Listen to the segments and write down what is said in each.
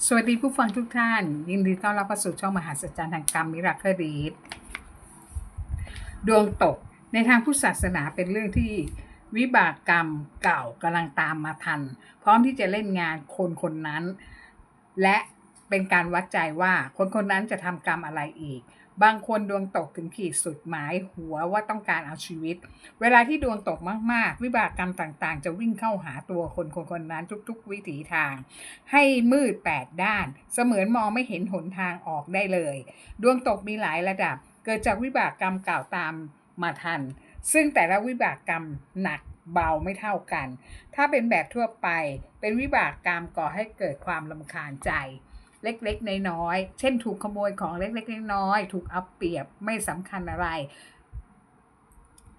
สวัสดีผู้ฟังทุกท่านยินดีต้อนรับเข้าสู่ช่องมหาสัจจรรย์ทางกรรมมิราเคิลรีดดวงตกในทางพุทธศาสนาเป็นเรื่องที่วิบากกรรมเก่ากำลังตามมาทันพร้อมที่จะเล่นงานคนคนนั้นและเป็นการวัดใจว่าคนคนนั้นจะทำกรรมอะไรอีกบางคนดวงตกถึงขีดสุดหมายหัวว่าต้องการเอาชีวิตเวลาที่ดวงตกมากๆวิบากกรรมต่างๆจะวิ่งเข้าหาตัวคนนั้นทุกๆวิถีทางให้มืด8ด้านเสมือนมองไม่เห็นหนทางออกได้เลยดวงตกมีหลายระดับเกิดจากวิบากกรรมเก่าตามมาทันซึ่งแต่ละวิบากกรรมหนักเบาไม่เท่ากันถ้าเป็นแบบทั่วไปเป็นวิบากกรรมก่อให้เกิดความรำคาญใจเล็กๆน้อยๆเช่นถูกขโมยของเล็กๆน้อยๆถูกเอาเปรียบไม่สำคัญอะไร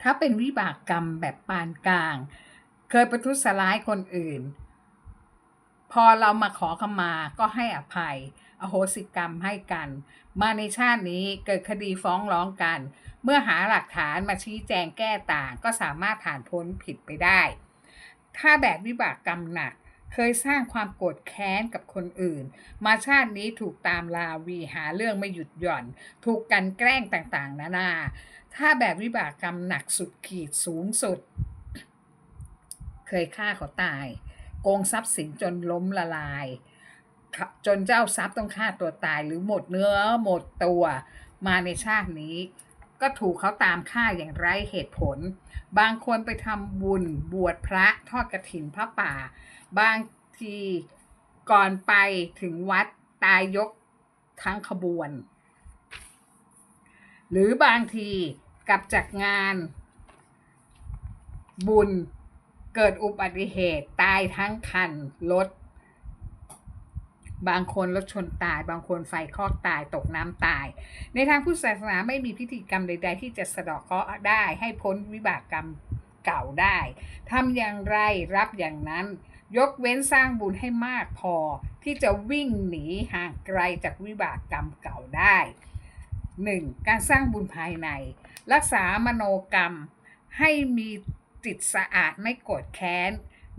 ถ้าเป็นวิบากกรรมแบบปานกลางเคยประทุษร้ายคนอื่นพอเรามาขอขมาก็ให้อภัยอโหสิกรรมให้กันมาในชาตินี้เกิดคดีฟ้องร้องกันเมื่อหาหลักฐานมาชี้แจงแก้ต่างก็สามารถผ่านพ้นผิดไปได้ถ้าแบบวิบากกรรมหนักเคยสร้างความโกรธแค้นกับคนอื่นมาชาตินี้ถูกตามลาวีหาเรื่องไม่หยุดหย่อนถูกกันแกล้งต่างๆนานาถ้าแบบวิบากกรรมหนักสุดขีดสูงสุดเคยฆ่าเขาตายโกงทรัพย์สินจนล้มละลายจนเจ้าทรัพย์ต้องฆ่าตัวตายหรือหมดเนื้อหมดตัวมาในชาตินี้ก็ถูกเขาตามฆ่าอย่างไร้เหตุผลบางคนไปทำบุญบวชพระทอดกฐินพระป่าบางทีก่อนไปถึงวัดตายยกทั้งขบวนหรือบางทีกลับจากงานบุญเกิดอุบัติเหตุตายทั้งคันรถบางคนรถชนตายบางคนไฟคลอกตายตกน้ำตายในทางพุทธศาสนาไม่มีพิธีกรรมใดๆที่จะสะเดาะเคราะห์ได้ให้พ้นวิบากกรรมเก่าได้ทำอย่างไรรับอย่างนั้นยกเว้นสร้างบุญให้มากพอที่จะวิ่งหนีห่างไกลจากวิบากกรรมเก่าได้ 1. การสร้างบุญภายในรักษามโนกรรมให้มีจิตสะอาดไม่โกรธแค้น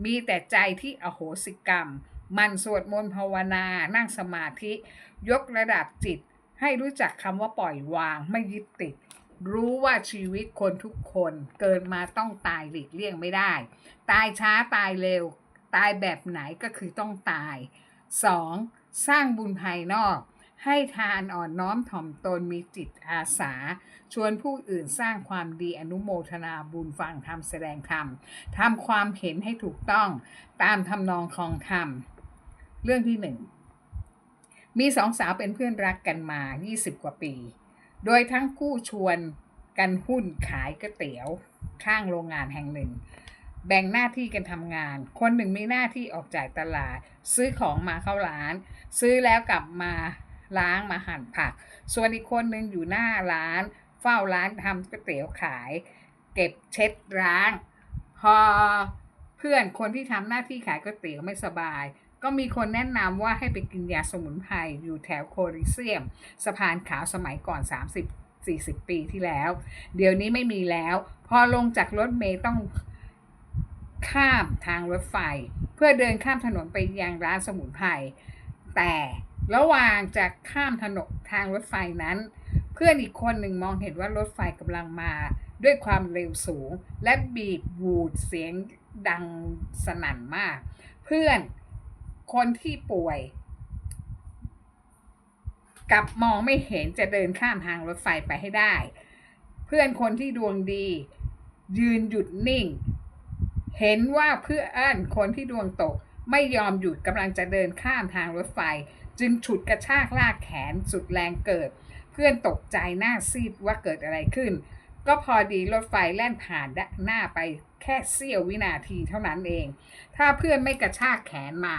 มีแต่ใจที่อโหสิกรรมมันสวดมนต์ภาวนานั่งสมาธิยกระดับจิตให้รู้จักคำว่าปล่อยวางไม่ยึดติดรู้ว่าชีวิตคนทุกคนเกิดมาต้องตายหลีกเลี่ยงไม่ได้ตายช้าตายเร็วตายแบบไหนก็คือต้องตาย 2. สร้างบุญภายนอกให้ทานอ่อนน้อมถ่อมตนมีจิตอาสาชวนผู้อื่นสร้างความดีอนุโมทนาบุญฟังธรรมแสดงธรรมทำความเห็นให้ถูกต้องตามทำนองคลองธรรมเรื่องที่1มีสองสาวเป็นเพื่อนรักกันมา20กว่าปีโดยทั้งคู่ชวนกันหุ้นขายก๋วยเตี๋ยวข้างโรงงานแห่งหนึ่งแบ่งหน้าที่กันทำงานคนหนึ่งมีหน้าที่ออกจ่ายตลาดซื้อของมาเข้าร้านซื้อแล้วกลับมาล้างมาหั่นผักส่วนอีกคนหนึ่งอยู่หน้าร้านเฝ้าร้านทำก๋วยเตี๋ยวขายเก็บเช็ดร้างพอเพื่อนคนที่ทำหน้าที่ขายก๋วยเตี๋ยวไม่สบายก็มีคนแนะนำว่าให้ไปกินยาสมุนไพรอยู่แถวโคลิเซียมสะพานขาวสมัยก่อน30-40 ปีที่แล้วเดี๋ยวนี้ไม่มีแล้วพอลงจากรถเมล์ต้องข้ามทางรถไฟเพื่อเดินข้ามถนนไปยังร้านสมุนไพรแต่ระหว่างจะข้ามถนนทางรถไฟนั้นเพื่อนอีกคนหนึ่งมองเห็นว่ารถไฟกำลังมาด้วยความเร็วสูงและบีบวูดเสียงดังสนั่นมากเพื่อนคนที่ป่วยกับมองไม่เห็นจะเดินข้ามทางรถไฟไปให้ได้เพื่อนคนที่ดวงดียืนหยุดนิ่งเห็นว่าเพื่อนคนที่ดวงตกไม่ยอมหยุดกำลังจะเดินข้ามทางรถไฟจึงฉุดกระชากลากแขนสุดแรงเกิดเพื่อนตกใจหน้าซีดว่าเกิดอะไรขึ้นก็พอดีรถไฟแล่นผ่านหน้าไปแค่เสี้ยววินาทีเท่านั้นเองถ้าเพื่อนไม่กระชากแขนมา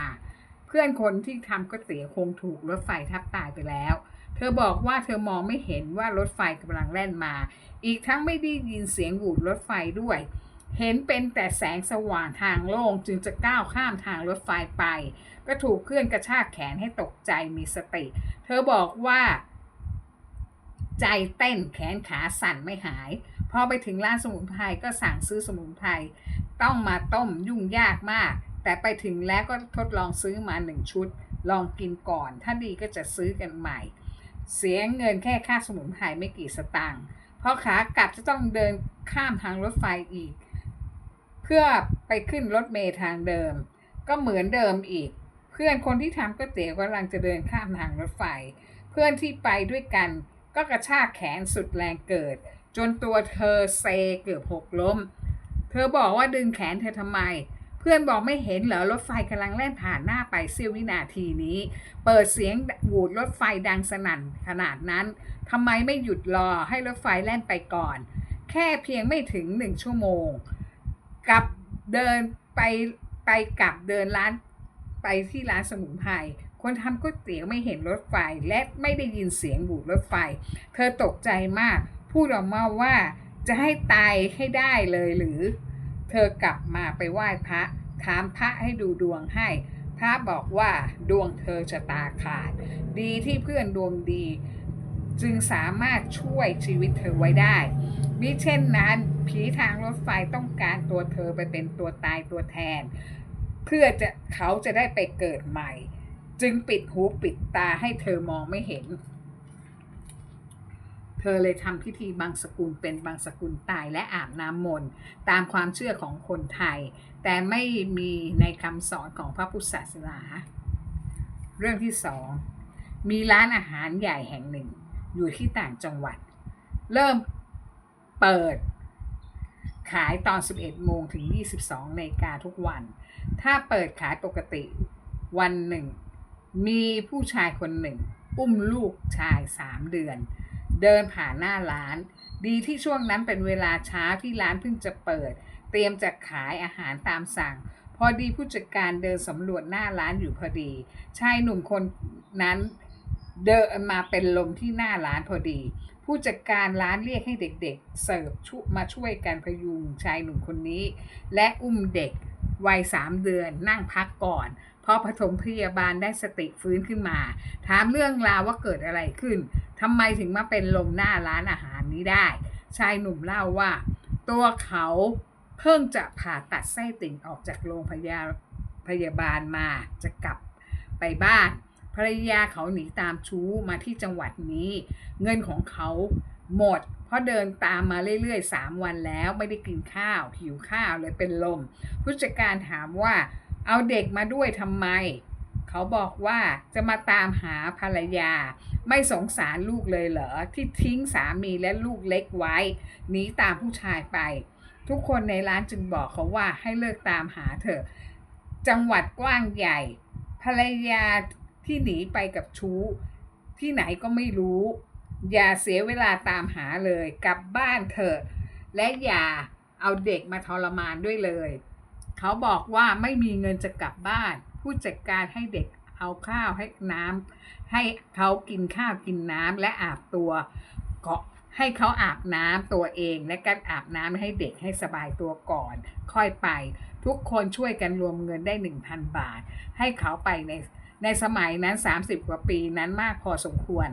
เพื่อนคนที่ทำก๋วยเตี๋ยวคงถูกรถไฟทับตายไปแล้วเธอบอกว่าเธอมองไม่เห็นว่ารถไฟกำลังแล่นมาอีกทั้งไม่ได้ยินเสียงหวูดรถไฟด้วยเห็นเป็นแต่แสงสว่างทางโล่งจึงจะก้าวข้ามทางรถไฟไปก็ถูกเพื่อนกระชากแขนให้ตกใจมีสติเธอบอกว่าใจเต้นแขนขาสั่นไม่หายพอไปถึงร้านสมุนไพรก็สั่งซื้อสมุนไพรต้องมาต้มยุ่งยากมาก แต่ไปถึงแล้วก็ทดลองซื้อมา1 ชุดลองกินก่อนถ้าดีก็จะซื้อกันใหม่เสียเงินแค่ค่าสมุนไพรไม่กี่สตางค์เพราะขากลับจะต้องเดินข้ามทางรถไฟอีกเพื่อไปขึ้นรถเมล์ทางเดิมก็เหมือนเดิมอีกเพื่อนคนที่ทำก๋วยเตี๋ยวกำลังจะเดินข้ามทางรถไฟเพื่อนที่ไปด้วยกันก็กระชากแขนสุดแรงเกิดจนตัวเธอเซเกือบหกล้มเธอบอกว่าดึงแขนเธอทำไมเพื่อนบอกไม่เห็นเหรอรถไฟกำลังแล่นผ่านหน้าไปเสี้ยววินาทีนี้เปิดเสียงหวูดรถไฟดังสนั่นขนาดนั้นทำไมไม่หยุดรอให้รถไฟแล่นไปก่อนแค่เพียงไม่ถึง1 ชั่วโมงกับเดินไปกลับเดินร้านไปที่ร้านสมุนไพรคนทำก๋วยเตี๋ยวไม่เห็นรถไฟและไม่ได้ยินเสียงบูดรถไฟเธอตกใจมากพูดออกมาว่าจะให้ตายให้ได้เลยหรือเธอกลับมาไปไหว้พระถามพระให้ดูดวงให้พระบอกว่าดวงเธอชะตาขาดดีที่เพื่อนดวงดีจึงสามารถช่วยชีวิตเธอไว้ได้มิเช่นนั้นผีทางรถไฟต้องการตัวเธอไปเป็นตัวตายตัวแทนเพื่อเขาจะได้ไปเกิดใหม่จึงปิดหูปิดตาให้เธอมองไม่เห็นเธอเลยทำพิธีบังสกุลเป็นบังสกุลตายและอาบน้ำมนต์ตามความเชื่อของคนไทยแต่ไม่มีในคำสอนของพระพุทธศาสนาเรื่องที่2มีร้านอาหารใหญ่แห่งหนึ่งอยู่ที่ต่างจังหวัดเริ่มเปิดขายตอน 11 โมงถึง 22 นาฬิกาทุกวันถ้าเปิดขายปกติวันหนึ่งมีผู้ชายคนหนึ่งอุ้มลูกชาย3 เดือนเดินผ่านหน้าร้านดีที่ช่วงนั้นเป็นเวลาเช้าที่ร้านเพิ่งจะเปิดเตรียมจะขายอาหารตามสั่งพอดีผู้จัดการเดินสำรวจหน้าร้านอยู่พอดีชายหนุ่มคนนั้นเดินมาเป็นลมที่หน้าร้านพอดีผู้จัดการร้านเรียกให้เด็กๆเสิร์ฟมาช่วยกันพยุงชายหนุ่มคนนี้และอุ้มเด็กวัย3 เดือนนั่งพักก่อนพอปฐมพยาบาลได้สติฟื้นขึ้นมาถามเรื่องราวว่าเกิดอะไรขึ้นทำไมถึงมาเป็นลมหน้าร้านอาหารนี้ได้ชายหนุ่มเล่าว่าตัวเขาเพิ่งจะผ่าตัดไส้ติ่งออกจากโรงพยาบาลมาจะกลับไปบ้านภรรยาเขาหนีตามชู้มาที่จังหวัดนี้เงินของเขาหมดเพราะเดินตามมาเรื่อยๆ3 วันแล้วไม่ได้กินข้าวหิวข้าวเลยเป็นลมผู้จัดการถามว่าเอาเด็กมาด้วยทำไมเขาบอกว่าจะมาตามหาภรรยาไม่สงสารลูกเลยเหรอที่ทิ้งสามีและลูกเล็กไว้หนีตามผู้ชายไปทุกคนในร้านจึงบอกเขาว่าให้เลิกตามหาเถอะจังหวัดกว้างใหญ่ภรรยาที่หนีไปกับชู้ที่ไหนก็ไม่รู้อย่าเสียเวลาตามหาเลยกลับบ้านเถอะและอย่าเอาเด็กมาทรมานด้วยเลยเขาบอกว่าไม่มีเงินจะกลับบ้านผู้จัดการให้เด็กเอาข้าวให้น้ำให้เขากินข้าวกินน้ำและอาบตัวก็ให้เขาอาบน้ำตัวเองและการอาบน้ำให้เด็กให้สบายตัวก่อนค่อยไปทุกคนช่วยกันรวมเงินได้ 1,000 บาทให้เขาไปในสมัยนั้น30 กว่าปีนั้นมากพอสมควร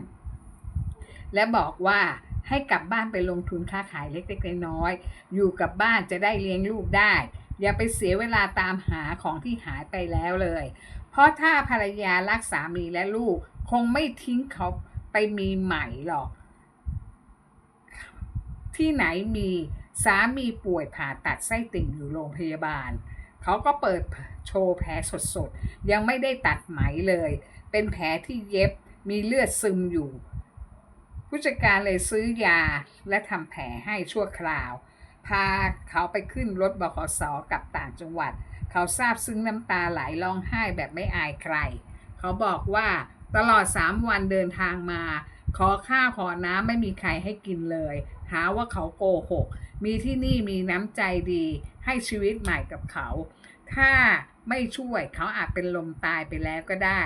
และบอกว่าให้กลับบ้านไปลงทุนค้าขายเล็กๆน้อยๆอยู่กับบ้านจะได้เลี้ยงลูกได้อย่าไปเสียเวลาตามหาของที่หายไปแล้วเลยเพราะถ้าภรรยารักสามีและลูกคงไม่ทิ้งเขาไปมีใหม่หรอกที่ไหนมีสามีป่วยผ่าตัดไส้ติ่งอยู่โรงพยาบาลเขาก็เปิดโชว์แผลสดๆยังไม่ได้ตัดไหมเลยเป็นแผลที่เย็บมีเลือดซึมอยู่ผู้จัดการเลยซื้อยาและทำแผลให้ชั่วคราวพาเขาไปขึ้นรถบขส.กลับต่างจังหวัดเขาซาบซึ้งน้ำตาไหลร้องไห้แบบไม่อายใครเขาบอกว่าตลอด3 วันเดินทางมาขอข้าวขอน้ำไม่มีใครให้กินเลยหาว่าเขาโกหกมีที่นี่มีน้ำใจดีให้ชีวิตใหม่กับเขาถ้าไม่ช่วยเขาอาจเป็นลมตายไปแล้วก็ได้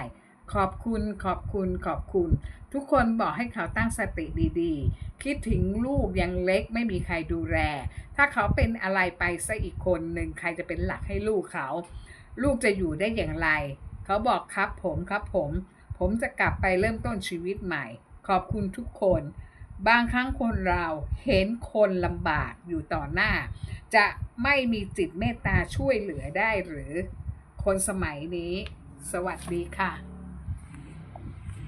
ขอบคุณทุกคนบอกให้เขาตั้งสติดีๆคิดถึงลูกยังเล็กไม่มีใครดูแลถ้าเขาเป็นอะไรไปซะอีกคนหนึ่งใครจะเป็นหลักให้ลูกเขาลูกจะอยู่ได้อย่างไรเขาบอกครับผมจะกลับไปเริ่มต้นชีวิตใหม่ขอบคุณทุกคนบางครั้งคนเราเห็นคนลำบากอยู่ต่อหน้าจะไม่มีจิตเมตตาช่วยเหลือได้หรือค คนสมัยนี้ สวัสดีค่ะ